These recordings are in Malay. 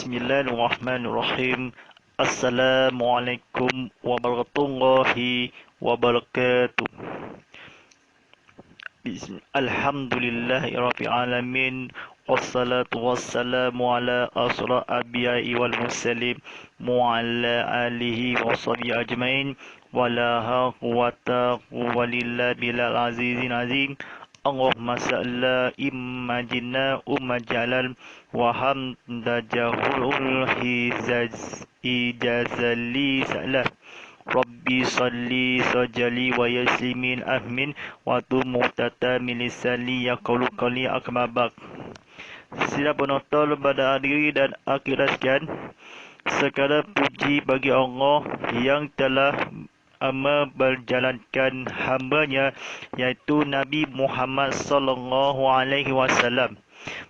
Bismillahirrahmanirrahim. Assalamualaikum warahmatullahi wabarakatuh. Alhamdulillahi alamin. Wassalatu wassalamu ala asra abiyai wal mursalin wa ala alihi wa sahbihi ajmain. Wala quwwata walillahi bilal azizin azim. Allahumma salla imma jinna umma jalal wa hamda jahul ijazali salah. Rabbi salli sajali wa yaslimin ahmin wa tu muhtata milisali ya qaulu qali akmabak. Sila penonton pada diri dan akhirat sekalian, segala puji bagi Allah yang telah berjalankan hamba-Nya iaitu Nabi Muhammad sallallahu alaihi wasallam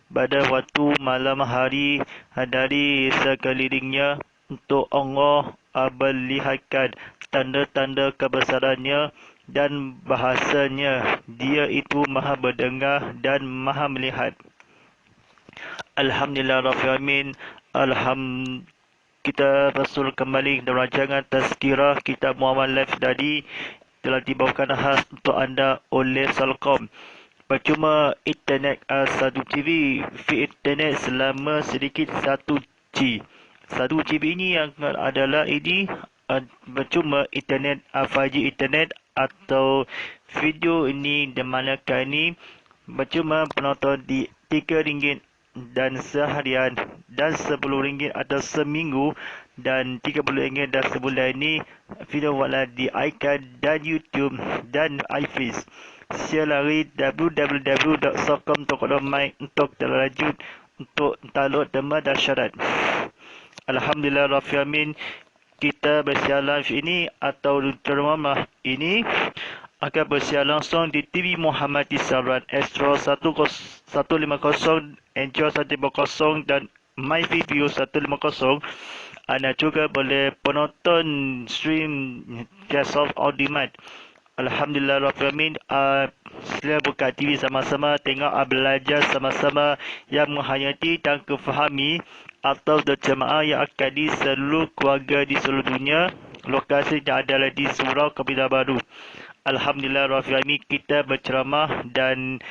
pada waktu malam hari dari sekelilingnya untuk Allah melihatkan tanda-tanda kebesarannya dan bahasanya Dia itu Maha mendengar dan Maha melihat. Alhamdulillah Rabbil Alamin. Kita Rasul kembali dalam rancangan Tazkirah Kitab Muhammad Live tadi telah dibawakan khas untuk anda oleh Salcom. Percuma internet 1 GB free internet selama sedikit 1G. 1GB ini yang adalah ini percuma internet 5G internet atau video ini dimanakan ini percuma penonton di RM3 dan seharian dan RM10 atau seminggu dan RM30 dan sebulan ini video wala di iCard dan YouTube dan iFace. Silakan www.socom.my untuk terlanjut untuk download tema dan syarat. Alhamdulillah Rabbil Alamin. Kita bersiaran live ini atau drama ini akan bersiaran langsung di TV Muhammad Saran Astro 150, Android 150 dan My Video 150. Anda juga boleh penonton stream Just on Demand. Alhamdulillah Rabbil Alamin. Sila buka TV sama-sama, tengok belajar sama-sama yang menghayati dan kefahami atau berjemaah yang akan di seluruh keluarga di seluruh dunia. Lokasi yang adalah di Surau Kebinabaru. Alhamdulillah Rabbil Alamin, kita berceramah dan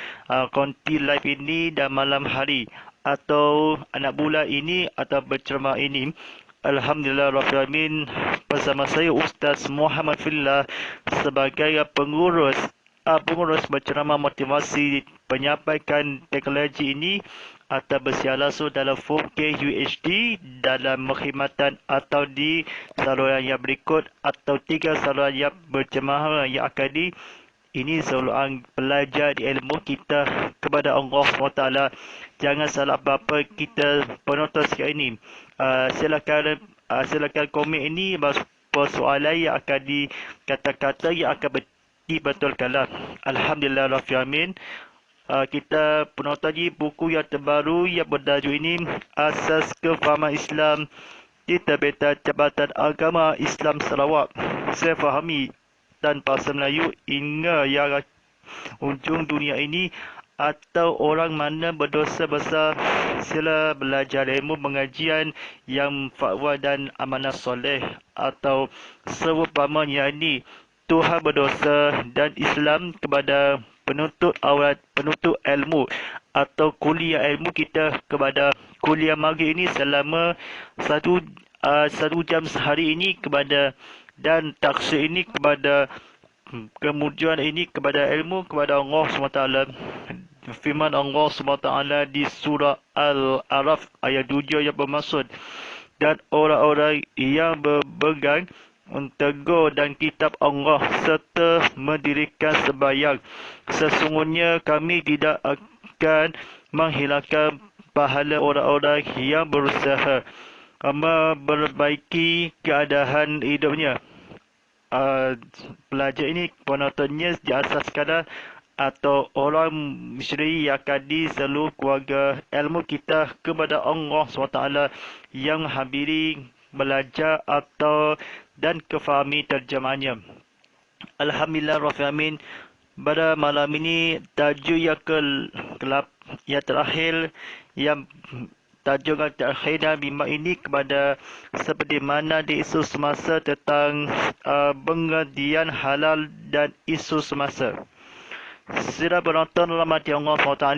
konti live ini dan malam hari atau anak bulan ini atau berceramah ini. Alhamdulillah Rabbil Alamin, bersama saya Ustaz Muhammad Fillah sebagai pengurus berceramah motivasi penyampaikan teknologi ini atau bersiaran langsung dalam 4K UHD dalam perkhidmatan atau di saluran yang berikut atau 3 saluran yang berjemaah yang akan di ini saluran belajar di ilmu kita kepada Allah SWT. Jangan salah apa-apa kita penonton sekarang ini. Silakan komen ini persoalan yang akan di kata-kata yang akan dibetulkanlah. Alhamdulillah Rabbil Alamin. Kita penonton di buku yang terbaru yang bertajuk ini Asas Kefahaman Islam di Terbitan Jabatan Agama Islam Sarawak. Saya fahami tanpa bahasa Melayu hingga yang ujung dunia ini atau orang mana berdosa besar, sila belajar ilmu pengajian yang fatwa dan amanah soleh atau seumpamanya ini Tuhan berdosa dan Islam kepada penuntut ilmu atau kuliah ilmu kita kepada kuliah maghrib ini selama satu jam sehari ini kepada dan taksir ini kepada kemudian ini kepada ilmu kepada Allah SWT. Firman Allah SWT di surah Al-Araf ayat 7 yang bermaksud, dan orang-orang yang berpegang mentegur dan kitab Allah serta mendirikan sembahyang, sesungguhnya kami tidak akan menghilangkan pahala orang-orang yang berusaha memperbaiki keadaan hidupnya. Pelajar ini penontonnya di asas kadar atau orang misri yang akan di seluruh keluarga ilmu kita kepada Allah SWT yang habiri belajar atau dan kefahami terjemahnya. Alhamdulillah Rabbil Alamin. Pada malam ini tajuk yang yang terakhir yang tajuk Al-Khidam Bima ini kepada seperti mana di isu semasa tentang pengertian halal dan isu semasa. Sila penonton rahmati Allah SWT,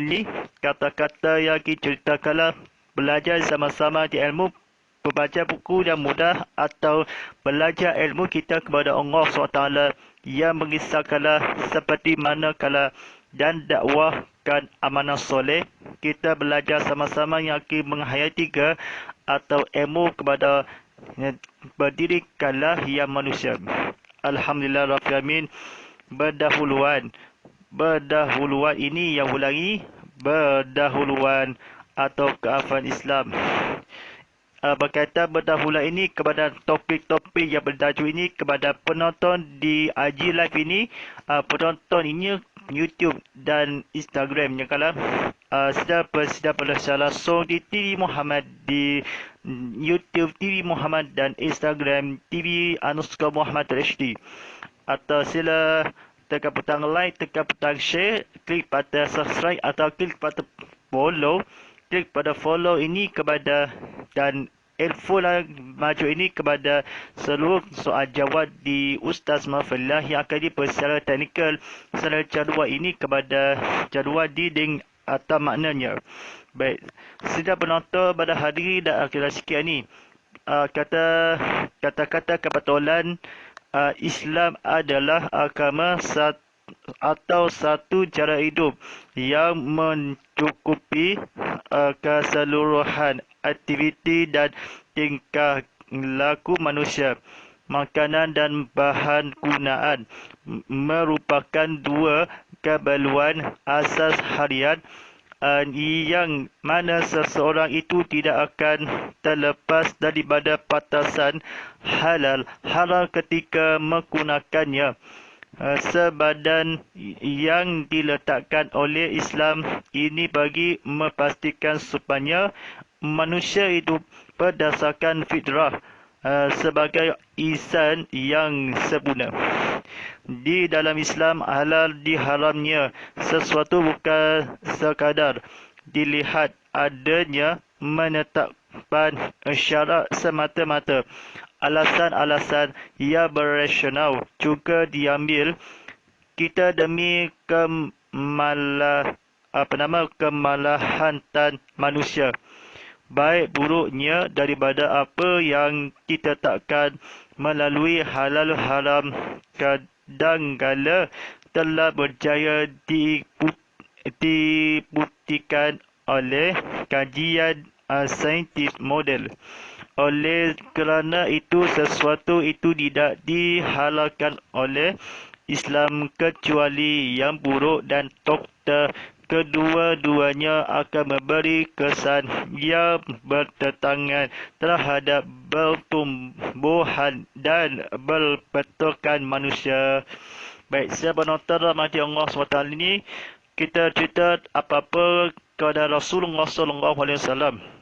kata-kata yang kita ceritakanlah belajar sama-sama di ilmu, membaca buku yang mudah atau belajar ilmu kita kepada Allah SWT yang mengisahkanlah seperti mana kala dan dakwahkan amanah soleh. Kita belajar sama-sama yang akan menghayati ke atau ilmu kepada berdirikanlah yang manusia. Alhamdulillah Rabbil Alamin. Berdahuluan ini yang ulangi berdahuluan atau keafan Islam. Berkaitan berdahuluan ini kepada topik-topik yang bertajuk ini kepada penonton di IG Live ini, penonton ini YouTube dan Instagram yang kalau sedang bersiar langsung di TV Muhammad, di YouTube TV Muhammad dan Instagram TV_Muhammad HD. Atau sila tekan butang like, tekan butang share, klik pada subscribe atau klik pada follow. Klik pada follow ini kepada dan info maju ini kepada seluruh soal jawab di Ustaz Mahfillah yang akan dibuat secara teknikal secara jadual ini kepada jadual dinding atau maknanya. Baik, sudah penonton pada hari dan akhirnya sikit ni kata-kata kebetulan Islam adalah agama atau satu cara hidup yang mencukupi keseluruhan aktiviti dan tingkah laku manusia. Makanan dan bahan gunaan merupakan dua keperluan asas harian yang mana seseorang itu tidak akan terlepas daripada batasan halal haram ketika menggunakannya. Sebadan yang diletakkan oleh Islam ini bagi memastikan supaya manusia hidup berdasarkan fitrah sebagai insan yang sempurna. Di dalam Islam, halal diharamnya sesuatu bukan sekadar dilihat adanya menetapkan syarat semata-mata. Alasan-alasan yang berasional juga diambil kita demi kemalahatan manusia. Baik buruknya daripada apa yang kita takkan melalui halal haram kadangkala telah berjaya dibuktikan oleh kajian saintis model. Oleh kerana itu sesuatu itu tidak dihalalkan oleh Islam kecuali yang buruk dan doktor kedua-duanya akan memberi kesan yang bertentangan terhadap pertumbuhan dan berbentukan manusia. Baik, saya penonton rahmati Allah SWT ini kita cerita apa-apa kepada Rasulullah SAW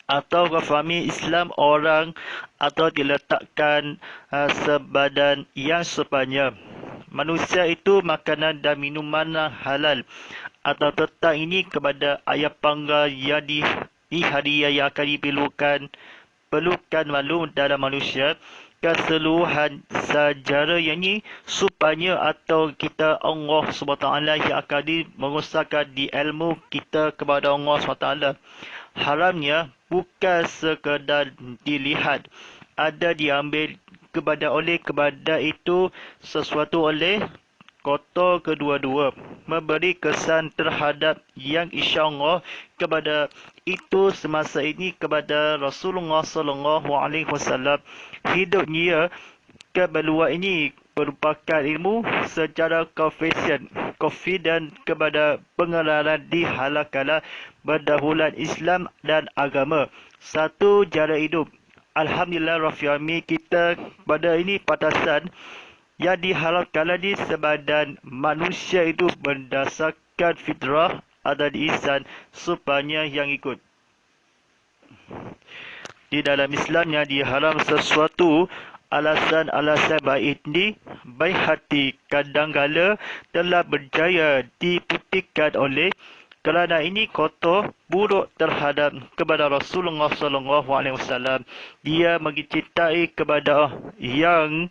atau fahami Islam orang atau diletakkan sebadan yang sepanjang. Manusia itu makanan dan minuman halal atau tentang ini kepada ayat panggal yang di hari yang akan perlukan maklum dalam manusia keseluruhan sejarah yang ini supaya atau kita Allah SWT yang akan mengusahkan di ilmu kita kepada Allah SWT. Haramnya bukan sekadar dilihat, ada diambil kepada itu sesuatu oleh kotor kedua-dua, memberi kesan terhadap yang insya-Allah kepada itu semasa ini kepada Rasulullah SAW. Hidupnya keperluan ini merupakan ilmu secara confident kepada pengenalan dihalalkanlah berdahuluan Islam dan agama. Satu cara hidup. Alhamdulillah Rabbil Alamin, kita pada ini batasan yang dihalalkanlah di sebadan manusia itu berdasarkan fitrah ada di insan supaya yang ikut. Di dalam Islam yang diharam sesuatu alasan-alasan baik ini, baik hati kadangkala telah berjaya dibuktikan oleh kerana ini kotor, buruk terhadap kepada Rasulullah SAW. Dia mencintai kepada yang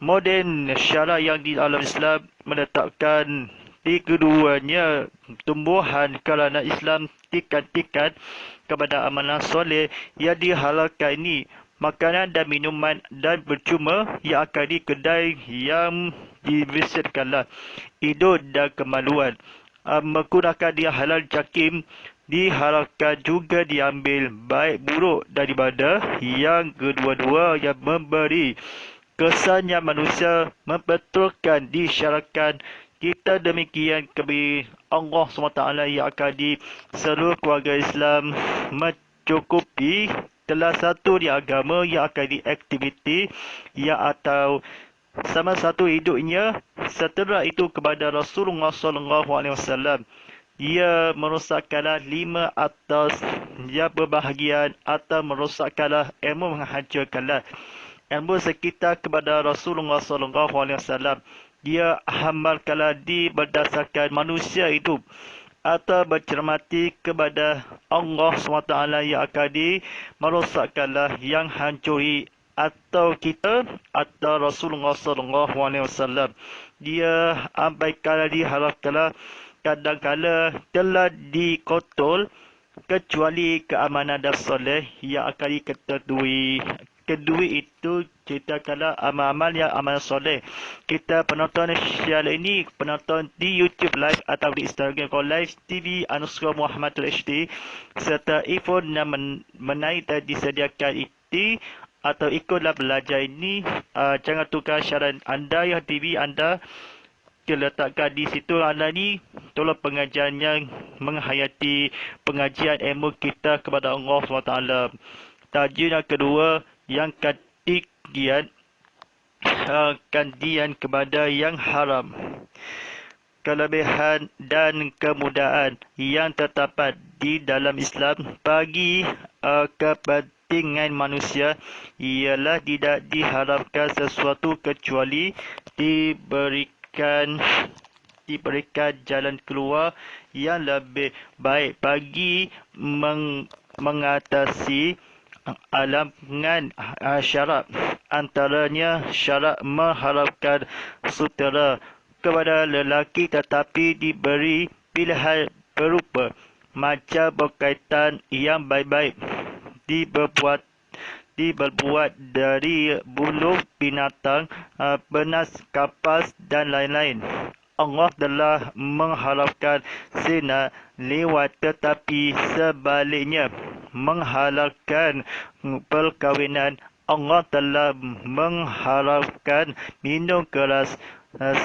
moden syarak yang di dalam Islam menetapkan di keduanya tumbuhan kerana Islam tingkat-tingkat kepada amalan soleh yang dihalalkan ini makanan dan minuman dan percuma yang akan di kedai yang divisitkanlah hidup dan kemaluan. Menggunakan dia halal jakim dihalalkan juga diambil baik buruk daripada yang kedua-dua yang memberi kesannya manusia membetulkan disyaratkan kita demikian kepada Allah SWT yang akan di seluruh keluarga Islam mencukupi telah satu di agama yang akan di aktiviti yang atau sama satu hidupnya setelah itu kepada Rasulullah SAW. Ia merosakkanlah 5 atas yang berbahagian atau merosakkanlah ilmu menghancurkanlah ilmu sekitar kepada Rasulullah SAW. Dia amalkanlah di berdasarkan manusia hidup atau bercermati kepada Allah SWT yang akan di merosakkanlah yang hancuri atau kita atau Rasulullah SAW. Dia abaikanlah diharapkanlah kadang-kala telah dikotor kecuali keamanan dan soleh yang akan diketahui. Kedua itu ceritakanlah amal-amal yang amal soleh. Kita penonton sial ini, penonton di YouTube Live atau di Instagram Live TV _Muhammadul HD serta iPhone yang menaik dan disediakan itu atau ikutlah belajar ini. Jangan tukar syarat anda yang TV anda letakkan di situ anda ni tolong pengajian yang menghayati pengajian ilmu kita kepada Allah SWT. Tajuk yang kedua yang ketiga kandian kepada yang haram. Kelebihan dan kemudahan yang terdapat di dalam Islam bagi kepentingan manusia ialah tidak diharapkan sesuatu kecuali diberikan jalan keluar yang lebih baik bagi mengatasi alangan syarat, antaranya syarat mengharapkan sutera kepada lelaki tetapi diberi pilihan berupa macam berkaitan yang baik-baik diberbuat dari bulu binatang, benas kapas dan lain-lain. Allah telah mengharapkan zina lewat tetapi sebaliknya menghalalkan perkahwinan. Allah telah mengharapkan minum keras,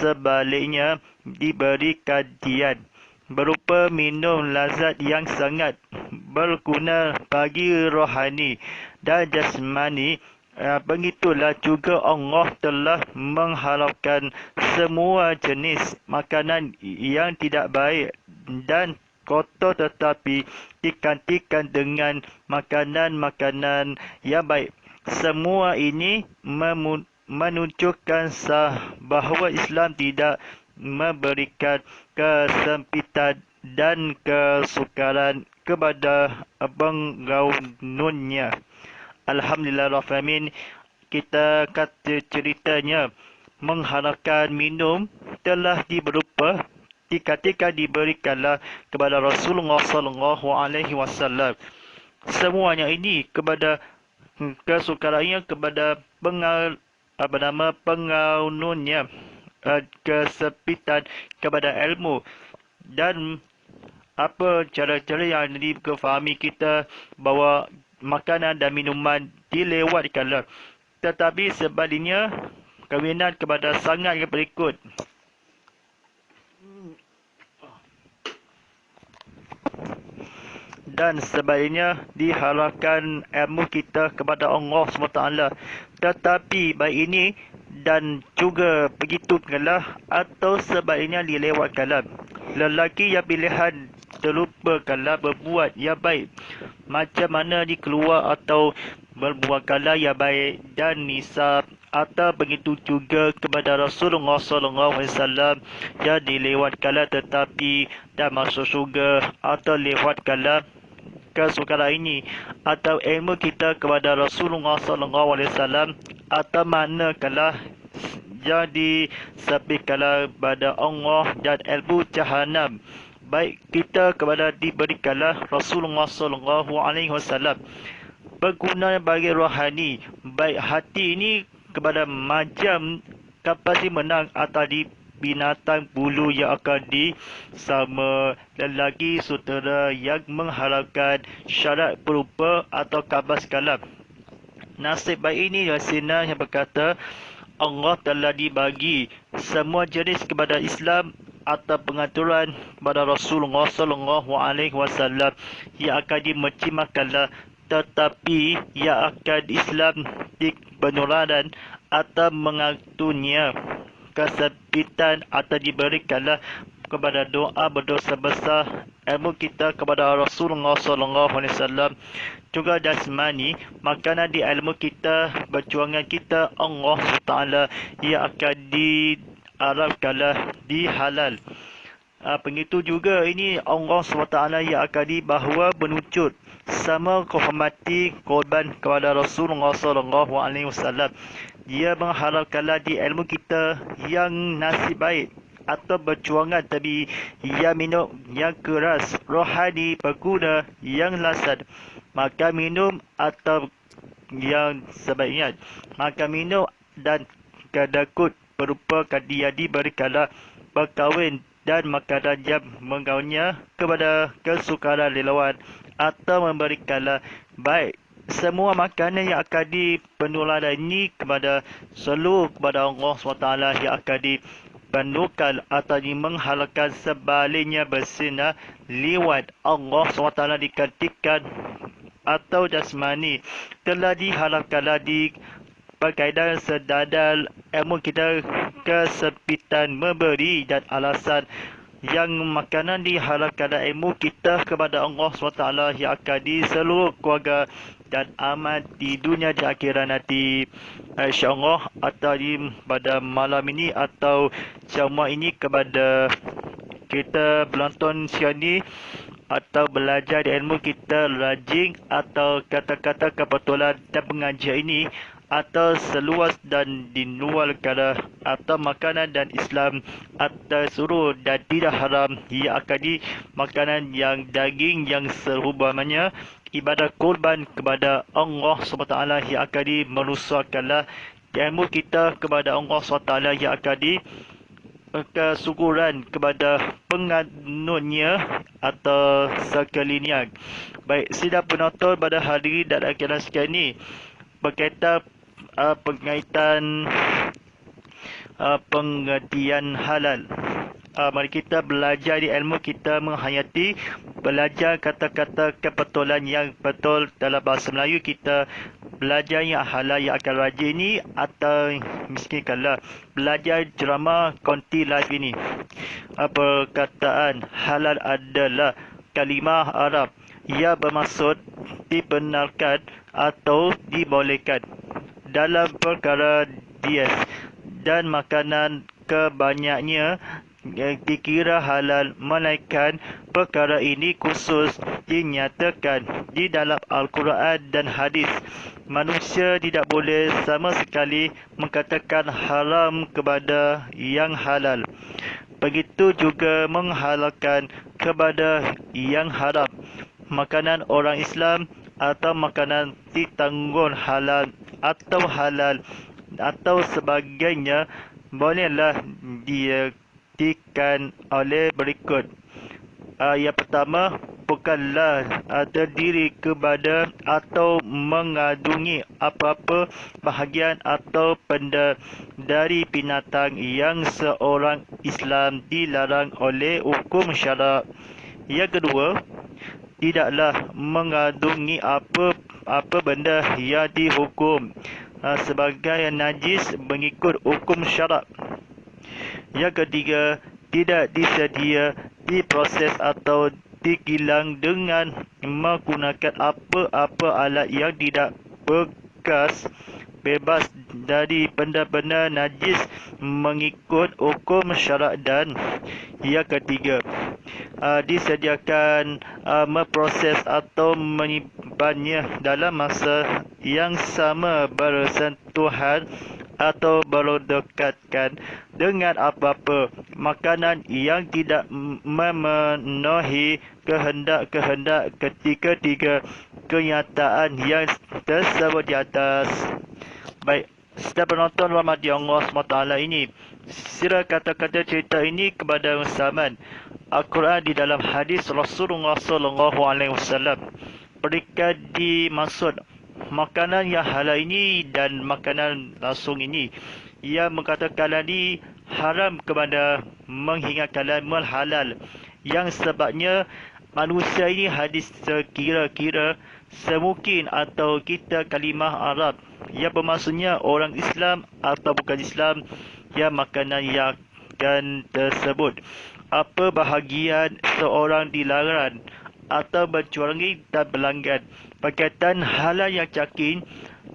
sebaliknya diberi kajian berupa minum lazat yang sangat berguna bagi rohani dan jasmani. Begitulah juga Allah telah menghalalkan semua jenis makanan yang tidak baik dan kotor tetapi digantikan dengan makanan-makanan yang baik. Semua ini menunjukkan bahawa Islam tidak memberikan kesempitan dan kesukaran kepada penggaulannya. Alhamdulillahirrahmanirrahim. Kita kata ceritanya mengharapkan minum telah berupa ketika diberikanlah kepada Rasulullah SAW. Semuanya ini kepada kesukarannya kepada penggaulannya, kesempitan kepada ilmu dan apa cara-cara yang difahami kita bahawa makanan dan minuman dilewatkanlah. Tetapi sebaliknya kahwinan kepada sangat yang berikut. Dan sebaliknya diharapkan ilmu kita kepada Allah SWT. Tetapi baik ini dan juga begitu kalah atau sebaliknya dilewatkanlah. Lelaki yang pilihan terlupakanlah berbuat yang baik, macam mana dikeluar atau berbuatkanlah yang baik dan nisab atau begitu juga kepada Rasulullah SAW yang dilewatkanlah tetapi dah masuk syurga, atau lewatkanlah kesukaran ini, atau ilmu kita kepada Rasulullah SAW, atau manakala yang disebutkanlah kepada Allah dan ilmu jahanam, baik kita kepada diberikanlah Rasulullah SAW berguna bagi rohani, baik hati ini kepada macam kapasi menang atau di binatang bulu yang akan disama lelaki sutera yang mengharapkan syarat berupa atau kabas kalam. Nasib baik ini Yasina yang berkata Allah telah dibagi semua jenis kepada Islam atau pengaturan kepada Rasulullah SAW yang akan dimercimakanlah, tetapi yang akan Islam di penularan atau mengaturnya kesempitan atau diberikanlah kepada doa berdosa besar, ilmu kita kepada Rasulullah SAW, juga jasmani, makanan di ilmu kita, perjuangan kita Allah SWT yang akan diharapkanlah di halal. Begitu juga ini Allah SWT yang akan bahawa menuntut sama menghormati korban kepada Rasulullah SAW. Dia mengharapkanlah di ilmu kita yang nasib baik atau berjuangan tapi yang minum yang keras, rohani berguna yang lasat, maka minum atau yang sebaiknya maka minum dan kadakut berupa dia diberikanlah berkahwin dan makanan yang menggaulnya kepada kesukaran lelawan, atau memberikanlah baik semua makanan yang akan dipenularan ini kepada seluruh kepada Allah SWT yang akan dipenuhkan atau menghalalkan sebaliknya bersinar lewat Allah SWT dikatakan atau jasmani telah diharapkanlah di berkaitan sedadal ilmu kita kesempitan memberi dan alasan yang makanan diharapkan ilmu kita kepada Allah SWT yang akan di seluruh keluarga dan amat di dunia di akhirat nanti, insyaAllah. Atau pada malam ini atau jamaah ini kepada kita penonton siang ni atau belajar ilmu kita rajin atau kata-kata kebetulan dan pengajian ini atau seluas dan di luar negara atau makanan dan Islam atau suruh dan tidak haram ia akan di makanan yang daging yang serubahannya ibadah kurban kepada Allah SWT yang akan di merusakkanlah ilmu kita kepada Allah SWT yang akan di kesyukuran kepada penganutnya atau sekelilingnya. Baik, sidang penonton pada hari dan akhirat sekian ini berkaitan pengaitan pengertian halal. Mari kita belajar di ilmu kita menghayati, belajar kata-kata kebetulan yang betul dalam bahasa Melayu kita, belajar yang halal yang akan rajin ini atau miskinkanlah belajar drama konti live ini. Perkataan halal adalah kalimah Arab ia bermaksud dibenarkan atau dibolehkan dalam perkara diet dan makanan kebanyaknya dikira halal, melainkan perkara ini khusus dinyatakan di dalam Al-Quran dan hadis. Manusia tidak boleh sama sekali mengatakan haram kepada yang halal. Begitu juga menghalalkan kepada yang haram. Makanan orang Islam atau makanan ditanggung halal atau sebagainya bolehlah diartikan oleh berikut. Yang pertama, bukanlah terdiri kepada atau mengandungi apa-apa bahagian atau benda dari binatang yang seorang Islam dilarang oleh hukum syarak. Yang kedua, tidaklah mengandungi apa benda yang dihukum sebagai najis mengikut hukum syarak. Yang ketiga, tidak disedia, diproses atau digilang dengan menggunakan apa-apa alat yang tidak bekas bebas dari benda-benda najis mengikut hukum syarak. Dan yang ketiga, disediakan memproses atau menyimpannya dalam masa yang sama bersentuhan atau berdekatkan dengan apa-apa makanan yang tidak memenuhi kehendak-kehendak ketiga-tiga kenyataan yang tersebut di atas. Baik, setiap penonton rahmati Allah SWT ini, sila kata-kata cerita ini kepada Muhammad Al-Quran di dalam hadis Rasulullah SAW. Mereka dimaksud makanan yang halal ini dan makanan langsung ini yang mengatakan ini haram kepada mengingatkan halal, yang sebabnya manusia ini hadis sekira-kira semungkin atau kita kalimah Arab yang bermaksudnya orang Islam atau bukan Islam yang makanan yang akan tersebut. Apa bahagian seorang dilarang atau bercurangi dan berlanggan berkaitan halal yang cakin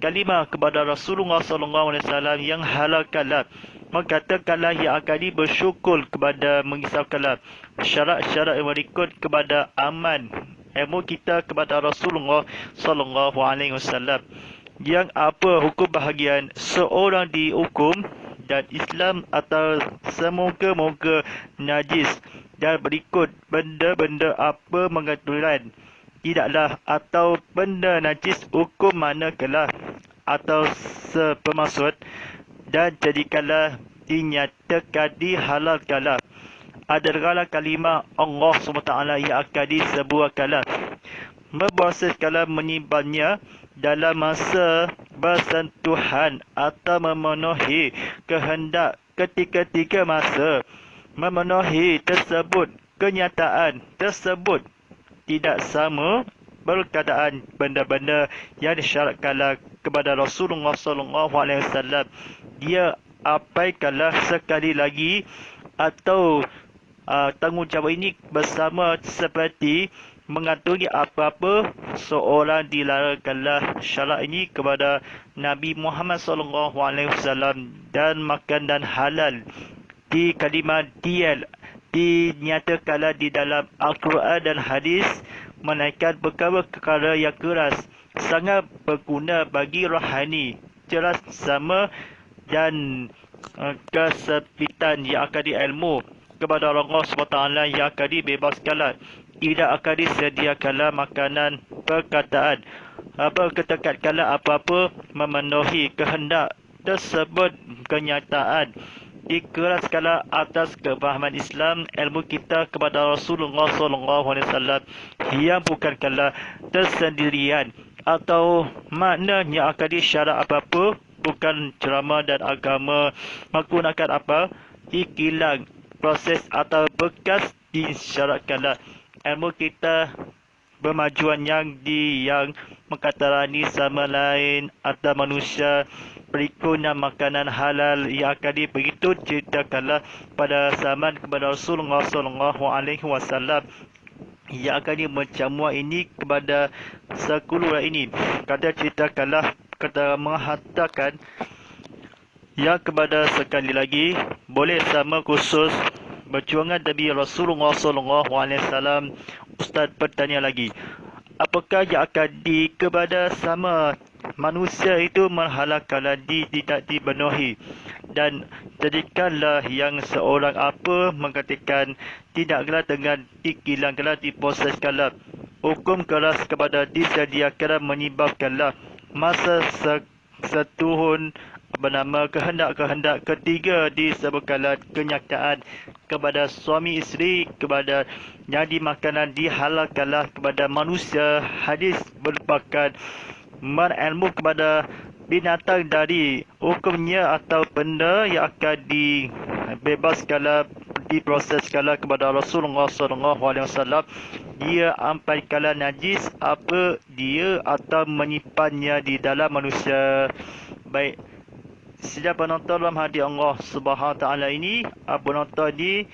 kalimah kepada Rasulullah SAW yang halalkanlah, mengatakanlah yang akan bersyukur kepada mengisahkanlah syarat-syarat yang berikut kepada aman ilmu kita kepada Rasulullah SAW, yang apa hukum bahagian seorang dihukum dan Islam atau semoga-moga najis, dan berikut benda-benda apa mengaturan tidaklah atau benda najis hukum manakala atau sebermaksud, dan jadikanlah dinyatakan dihalalkanlah adalah kalimah Allah SWT yang akan disebuahkanlah, memproseskanlah menyimpannya dalam masa bersentuhan atau memenuhi kehendak ketiga-tiga masa. Memenuhi tersebut kenyataan tersebut tidak sama berkadaan benda-benda yang disyaratkanlah kepada Rasulullah SAW. Dia abaikanlah sekali lagi atau tanggungjawab ini bersama seperti mengatur apa-apa seorang dilarangkanlah syarat ini kepada Nabi Muhammad SAW, dan makanan halal di kalimah dial dinyatakanlah di dalam Al-Quran dan hadis, menaikkan perkara-perkara yang keras sangat berguna bagi rohani, jelas sama dan kesepitan yang akan diilmu kepada Allah SWT yang akan dibebaskanlah. Tidak akan disediakanlah makanan perkataan ketekatkanlah apa-apa memenuhi kehendak tersebut kenyataan. Dikeraskanlah atas kefahaman Islam ilmu kita kepada Rasulullah SAW yang bukanlah tersendirian atau maknanya akan disyarat apa-apa bukan ceramah dan agama menggunakan apa ikilang proses atau bekas disyaratkanlah ilmu kita bermajuan yang mengkatarani sama lain atau manusia berikutnya makanan halal yang akan begitu ceritakanlah pada zaman kepada Rasulullah SAW yang akan mencamua ini kepada sekeluruhan ini. Kata ceritakanlah kata mengatakan yang kepada sekali lagi boleh sama khusus berjuangan Nabi Rasulullah SAW. Ustaz bertanya lagi, apakah yang akan kepada sama manusia itu menghalalkanlah tidak dipenuhi, dan jadikanlah yang seorang apa mengatakan tidaklah dengan dikilangkanlah diproseskanlah hukum keras kepada disediakanlah menyebabkanlah masa setuhun kehendak-kehendak ketiga disebutkanlah kenyataan kepada suami isteri kepada jadi makanan dihalalkanlah kepada manusia. Hadis merupakan berilmu kepada binatang dari hukumnya atau benda yang akan dibebaskanlah diproseskanlah kepada Rasulullah SAW. Dia ampaikanlah najis apa dia atau menyimpannya di dalam manusia. Baik, sila penonton dalam hadiah Allah SWT ini, penonton ni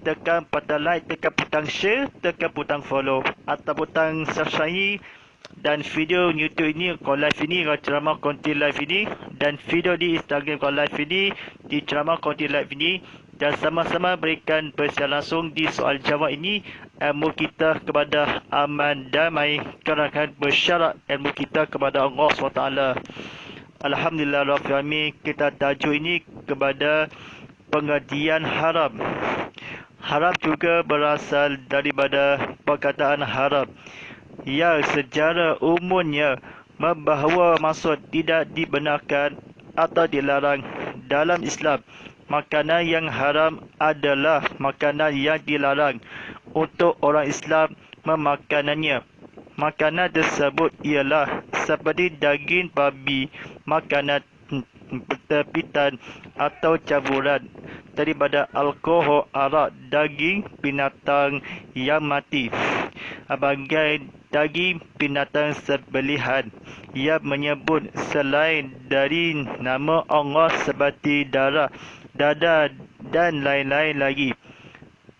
tekan butang like, tekan butang share, tekan butang follow atau butang subscribe, dan video YouTube ini, live ini, ceramah konten live ini dan video di Instagram Kau Live ini, di ceramah Konti Live ini, dan sama-sama berikan persiaran langsung di soal jawab ini. Ilmu kita kepada aman damai kerana akan bersyarat ilmu kita kepada Allah SWT. Alhamdulillah Rabbil Alamin. Kita tajuk ini kepada pengertian haram. Haram juga berasal daripada perkataan haram yang secara umumnya membahawa maksud tidak dibenarkan atau dilarang dalam Islam. Makanan yang haram adalah makanan yang dilarang untuk orang Islam memakanannya. Makanan tersebut ialah seperti daging babi, makanan tepitan atau campuran daripada alkohol, arak, daging binatang yang mati, bagai daging binatang sembelihan yang menyebut selain dari nama Allah seperti darah, dada dan lain-lain lagi.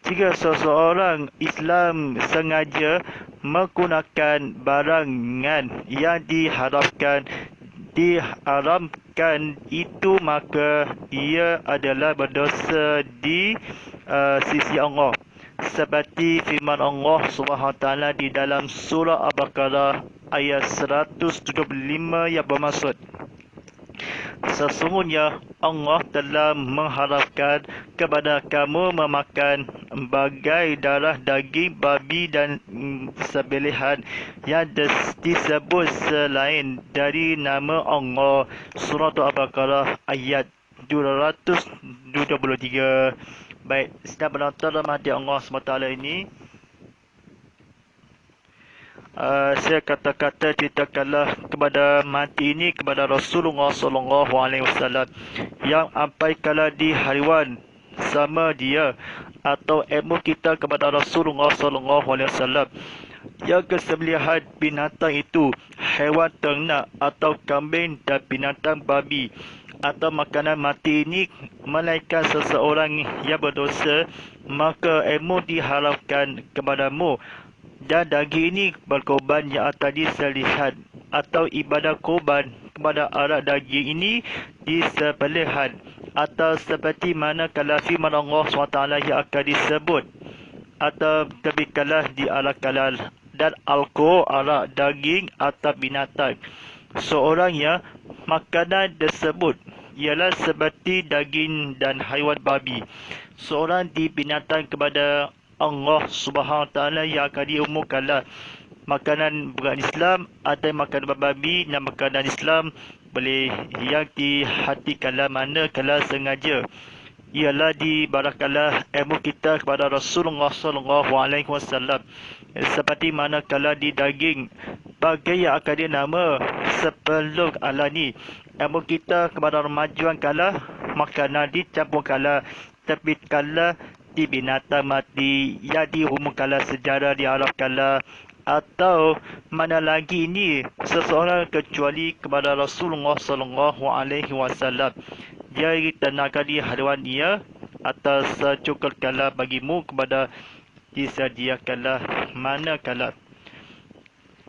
Jika seseorang Islam sengaja menggunakan barangan yang diharamkan itu, maka ia adalah berdosa di sisi Allah. Seperti firman Allah SWT di dalam surah Al-Baqarah ayat 175 yang bermaksud, sesungguhnya Allah telah mengharapkan kepada kamu memakan bagai darah daging babi dan sembelihan yang disebut selain dari nama Allah. Surah Al-Baqarah ayat 273. Baik, sedang penonton rahmati Allah SWT ini, saya kata-kata ceritakanlah kepada mati ini kepada Rasulullah SAW yang ampai kala di hariwan sama dia, atau ilmu kita kepada Rasulullah SAW yang kesembelihan binatang itu haiwan ternak atau kambing dan binatang babi atau makanan mati ini melainkan seseorang yang berdosa, maka ilmu diharapkan kepadamu. Dan daging ini berkorban yang tadi selihat atau ibadah korban kepada arak daging ini disembelihan, atau seperti mana kalau firman Allah SWT yang akan disebut, atau demikianlah diarahkan dan alkohol, arak, daging atau binatang seorang yang makanan tersebut ialah seperti daging dan haiwan babi seorang di binatang kepada Allah SWT yang akan diumumkanlah makanan bukan Islam atau makanan babi dan makanan Islam boleh yang dihatikanlah manakala sengaja. Ialah dibarakkanlah ilmu kita kepada Rasulullah SAW seperti manakala di daging bagai yang akan dinama sebelum alani. Ilmu kita kepada remajuan kala makanan dicampur kala terbitkanlah di binatang mati yang diumumkanlah sejarah diarahkanlah, atau mana lagi ini seseorang kecuali kepada Rasulullah SAW. Dia ditenangkan di hadapan dia atas secukupkanlah bagimu kepada disediakanlah manakala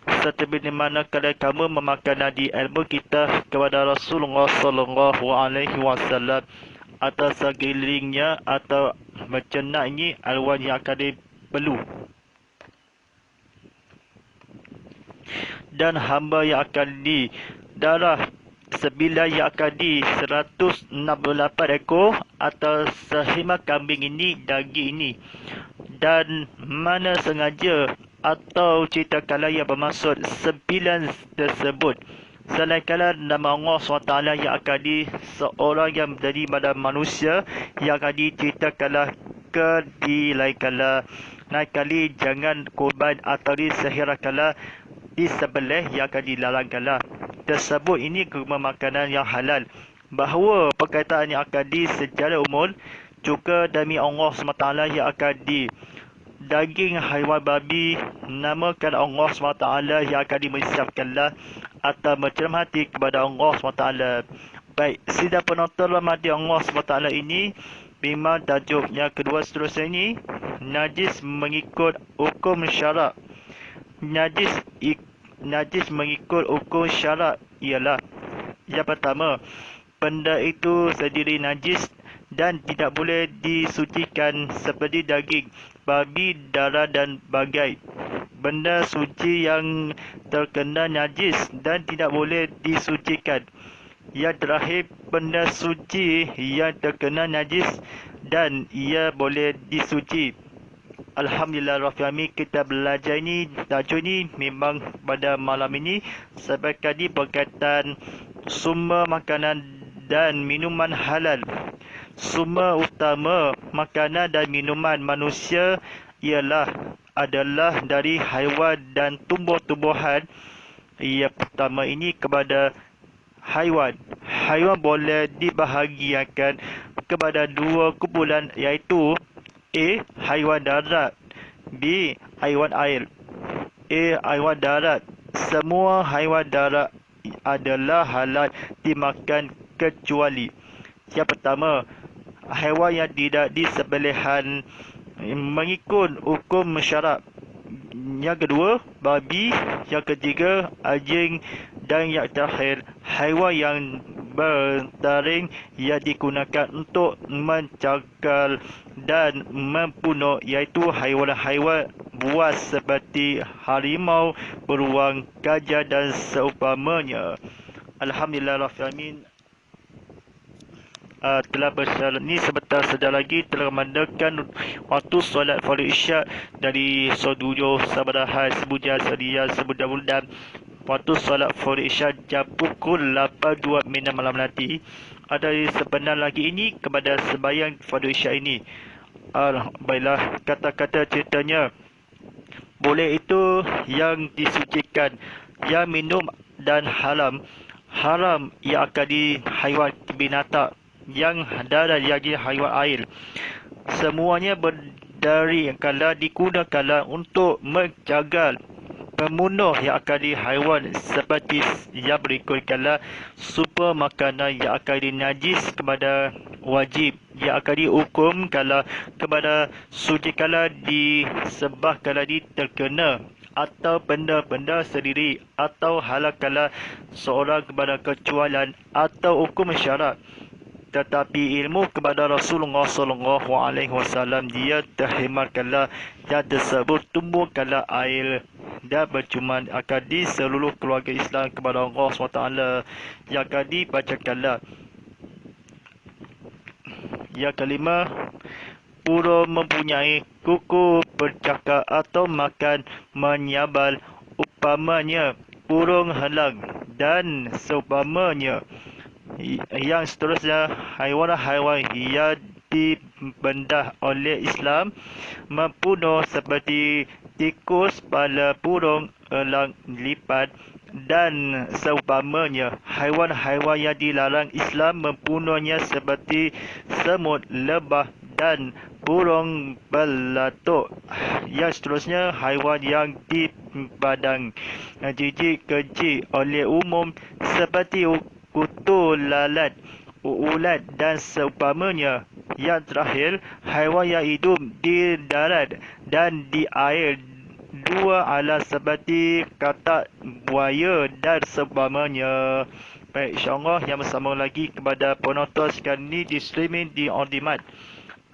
setelah manakala kamu memakan di ilmu kita kepada Rasulullah SAW atas sekelilingnya atau mencernaknya alwan yang akan diperlu, dan hamba yang akan di darah sembilan yang akan di 168 ekor atau sehima kambing ini daging ini, dan mana sengaja atau ceritakanlah yang bermaksud sembilan tersebut selainkanlah nama Allah SWT yang akan di seorang yang menjadi badan manusia yang akan diceritakanlah kedilaikanlah naik kali jangan korban atau disehirakanlah disembelih yang akan dilarangkanlah tersebut. Ini makanan yang halal, bahawa perkataan yang akan di secara umum juga demi Allah SWT yang akan di daging haiwan babi namakan Allah SWT yang akan dimensyafkanlah atau mencermah hati kepada Allah SWT. Baik, sidang penonton rahmati Allah SWT ini, memang tajuk yang kedua seterusnya ini najis mengikut hukum syarak. Najis mengikut hukum syarak ialah Yang pertama, benda itu sendiri najis dan tidak boleh disucikan seperti daging, babi, darah dan bagai. Benda suci yang terkena najis dan tidak boleh disucikan. Yang terakhir, benda suci yang terkena najis dan ia boleh disuci. Alhamdulillah Rabbil Alamin, kita belajar ini, tajuk ini memang pada malam ini sebagai tadi berkaitan sumber makanan dan minuman halal. Sumber utama makanan dan minuman manusia adalah dari haiwan dan tumbuh-tumbuhan. Yang pertama ini kepada haiwan. Haiwan boleh dibahagiakan kepada dua kumpulan, iaitu A. Haiwan darat, B. Haiwan air. A. Haiwan darat. Semua haiwan darat adalah halal dimakan kecuali yang pertama, haiwan yang tidak disembelihan mengikut hukum syarak. Yang kedua, babi. Yang ketiga, anjing. Dan yang terakhir, haiwan yang bertaring yang digunakan untuk mencakar dan membunuh, iaitu haiwan-haiwan buas seperti harimau, beruang, gajah dan seumpamanya. Alhamdulillah Rabbil Alamin, telah bersalat ni sebentar saja lagi telah memandangkan waktu solat fardu isyak dari Sodujo Sabarahan Sebujan Seria Sebudan Buldan. Waktu solat fardu isyak jam pukul 8.02 malam nanti. Ada sebentar lagi ini kepada sembahyang fardu isyak ini. Baiklah, kata-kata ceritanya, boleh itu yang disucikan, yang minum dan haram. Haram yang akan di haiwan binatang, yang darat yang di haiwan air. Semuanya berdari kalau digunakan untuk menjaga pembunuh yang akan di haiwan seperti yang berikut. Kalau super makanan yang akan dinajis kepada wajib, yang akan dihukum kalau kepada suci kalau disembah kalau terkena, atau benda-benda sendiri, atau halal kalau seorang kepada kecualian atau hukum syarak. Tetapi ilmu kepada Rasulullah SAW dia terhemar kalau yang tersebut tumbuh kalau air dan bercuma akan di seluruh keluarga Islam kepada Allah SWT yang akan dibacakanlah. Yang kelima, burung mempunyai kuku bercakap atau makan menyabal, umpamanya burung helang dan seumpamanya. Yang seterusnya, haiwan-haiwan yang dibendah oleh Islam membunuh seperti tikus, bala burung, elang, lipat dan seumpamanya. Haiwan-haiwan yang dilarang Islam membunuhnya seperti semut, lebah dan burung belatuk. Yang seterusnya, haiwan yang dipandang jijik keji oleh umum seperti kutu, lalat, ulat dan seumpamanya. Yang terakhir, haiwan yang hidup di darat dan di air dua alat seperti katak, buaya dan seumpamanya. Baik, insyaAllah yang bersama lagi kepada penonton sekarang ni di streaming di on demand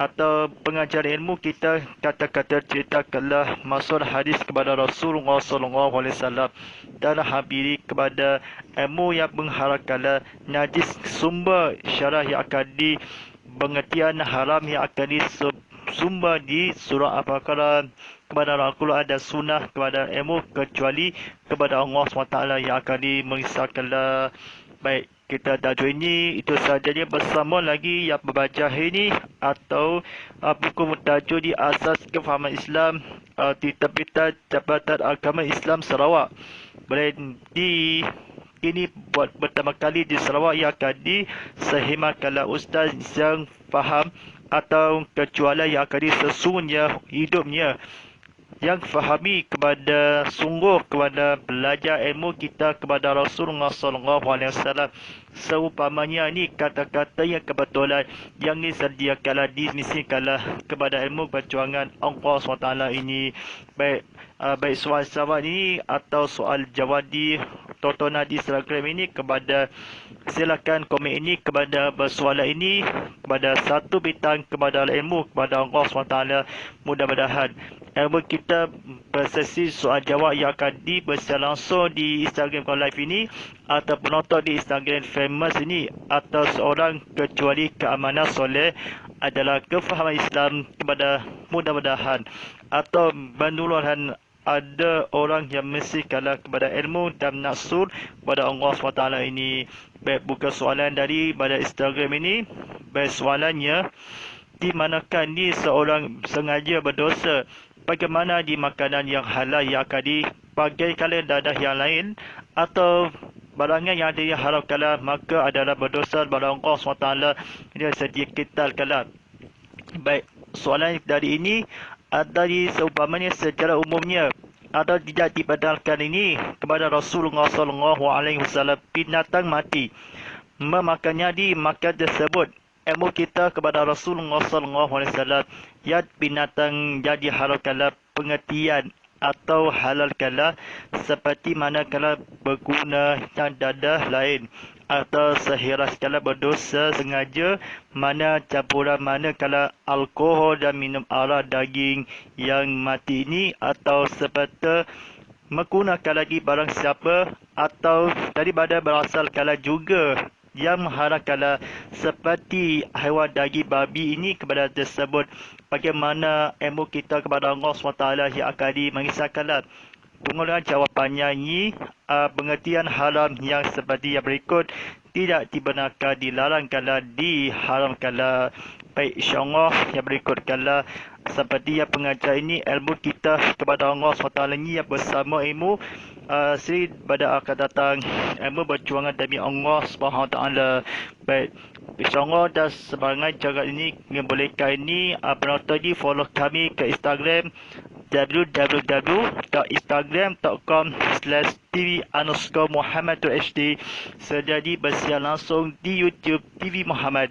atau pengajar ilmu kita, kata-kata cerita kelah maksud hadis kepada Rasulullah SAW dan habiri kepada ilmu yang mengharapkan najis sumber syarah yang akan di pengertian haram yang akan disumber di surah Al-Baqarah kepada Al-Quran dan sunnah kepada ilmu kecuali kepada Allah SWT yang akan dimengisahkanlah. Baik, kita tajuk ini itu sahaja bersama lagi yang membaca ini atau buku tajuk di asas kefahaman Islam di terbitan Jabatan Agama Islam Sarawak. Boleh di ini buat pertama kali di Sarawak yang akan disehemakanlah ustaz yang faham atau kecuali yang akan sesungguhnya hidupnya yang fahami kepada sungguh kepada belajar ilmu kita kepada Rasulullah SAW. Seumpamanya ni kata-kata yang kebetulan yang disediakanlah dimisikanlah kepada ilmu perjuangan Allah SWT ini, baik soal-soal ini atau soal jawab di tontonan di Instagram ini, kepada silakan komen ini kepada bersoalan ini kepada satu bintang kepada ilmu kepada Allah SWT. Mudah-mudahan ilmu kita bersesi soal jawab yang akan dibersiar langsung di Instagram live ini atau penonton di Instagram famous ini atau seorang kecuali keamanan soleh adalah kefahaman Islam kepada mudah-mudahan atau menuluran ada orang yang mesti kalah kepada ilmu dan nafsu kepada Allah SWT ini. Baik, bukan soalan dari pada Instagram ini. Baik, soalannya, di manakah ni seorang sengaja berdosa? Bagaimana di makanan yang halal yang akan dipakai kala dadah yang lain atau barangan yang ada yang haram kala, maka adalah berdosa kepada Allah SWT. Ini sedia kita kala. Baik, soalan dari ini dari seumpamanya secara umumnya atau tidak dibedalkan ini kepada Rasulullah SAW, binatang mati memakannya di makan tersebut. Ilmu kita kepada Rasulullah SAW, ya binatang jadi halalkanlah pengertian atau halalkanlah seperti manakala berguna yang dadah lain atau sehiras kala berdosa sengaja, mana campuran manakala alkohol dan minum arak daging yang mati ini, atau seperti menggunakan lagi barang siapa atau daripada berasal kala juga yang mengharamkan seperti haiwan daging babi ini kepada tersebut. Bagaimana ilmu kita kepada Allah SWT yang akan mengisahkanlah. Pengolahan jawapannya ini pengertian haram yang seperti yang berikut, tidak dibenarkan, dilarangkanlah, diharamkanlah. Baik, insyaAllah yang berikutkanlah seperti yang pengajar ini ilmu kita kepada Allah SWT ini yang bersama ilmu seri pada akan datang ilmu berjuangan demi Allah SWT. Baik, insyaAllah dan sebagai cara ini membolehkan ini penonton ini follow kami ke Instagram www.instagram.com/tv_muhammad.hd sejadi bersiar langsung di YouTube TV Muhammad,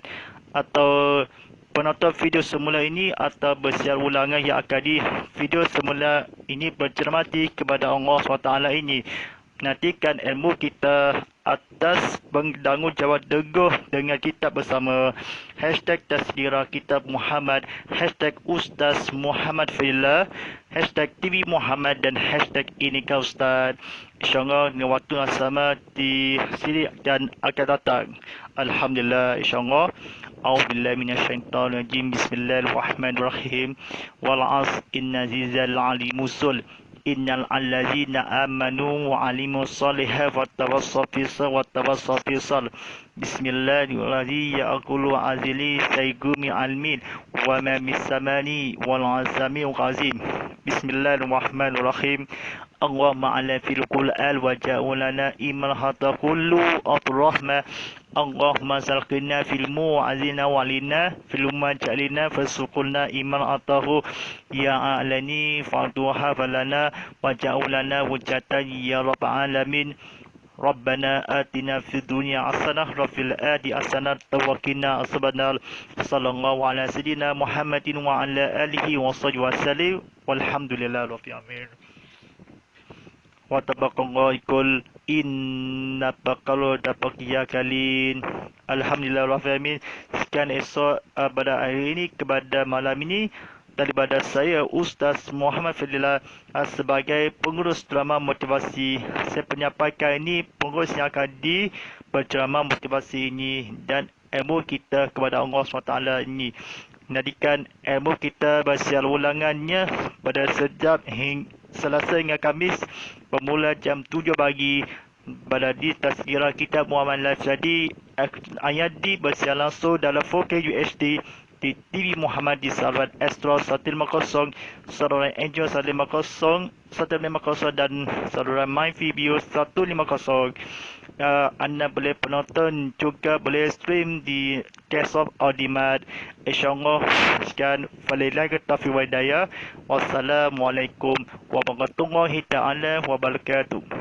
atau penonton video semula ini atau bersiar ulangan yang akan di video semula ini bercermati kepada Allah SWT ini. Nantikan ilmu kita atas bertanggungjawab teguh dengan kitab bersama. Hashtag Tasdirah Kitab Muhammad, hashtag Ustaz Muhammad Fillah, hashtag TV Muhammad dan hashtag Ini Kau Ustaz. InsyaAllah dengan waktu yang sama di sini dan akan datang. Alhamdulillah, insyaAllah. A'udzubillahi minasyaitonirrajim. Bismillahirrahmanirrahim. Wal 'asr inna zilzal 'alimusul. Innal allazina amanu wa 'alimus solihati wattawassaw fisal. Bismillahirrahmanirrahim. Yaqulu azili saygumi almin wa ma misamani wal azami ghazim. Bismillahirrahmanirrahim. Allahumma ala fil Qur'an wa ja'alana iman hatta kullu atrahma. Allahumma salqina fil mu'azina walina fil maj'alina fasuqulna iman atahu ya a'lani fa'duha falana wa ja'alana wujatan ya rabbal alamin. Rabbana atina fid dunya hasanah wa fil akhirati hasanah wa qina adzabannar. Sallallahu ala sayyidina Muhammadin wa ala alihi wa sahbihi wasallam. Walhamdulillahi rabbil alamin. Wa tabaqallahu ikul inna baqalu dapaqiya kalin. Alhamdulillah rabbil alamin. Sekian esok pada hari ini kepada malam ini daripada saya Ustaz Muhammad Fadillah sebagai pengurus drama motivasi. Saya penyampaikan ini pengurus yang akan berceramah motivasi ini dan ilmu kita kepada Allah SWT ini. Menjadikan ilmu kita bersiar ulangannya pada setiap Selasa hingga Khamis bermula jam 7 pagi pada di Tazkirah Kitab Muhammad Live. Jadi ayat di bersiar langsung dalam 4K UHD di TV Muhammad di saluran Astro 150, saluran Angel 150, 150 dan saluran My Video 150. Anda boleh penonton juga boleh stream di desktop Audimat. InsyaAllah. Sekian. Walillahi taufiq wal hidayah. Wassalamualaikum warahmatullahi ta'ala wabarakatuh.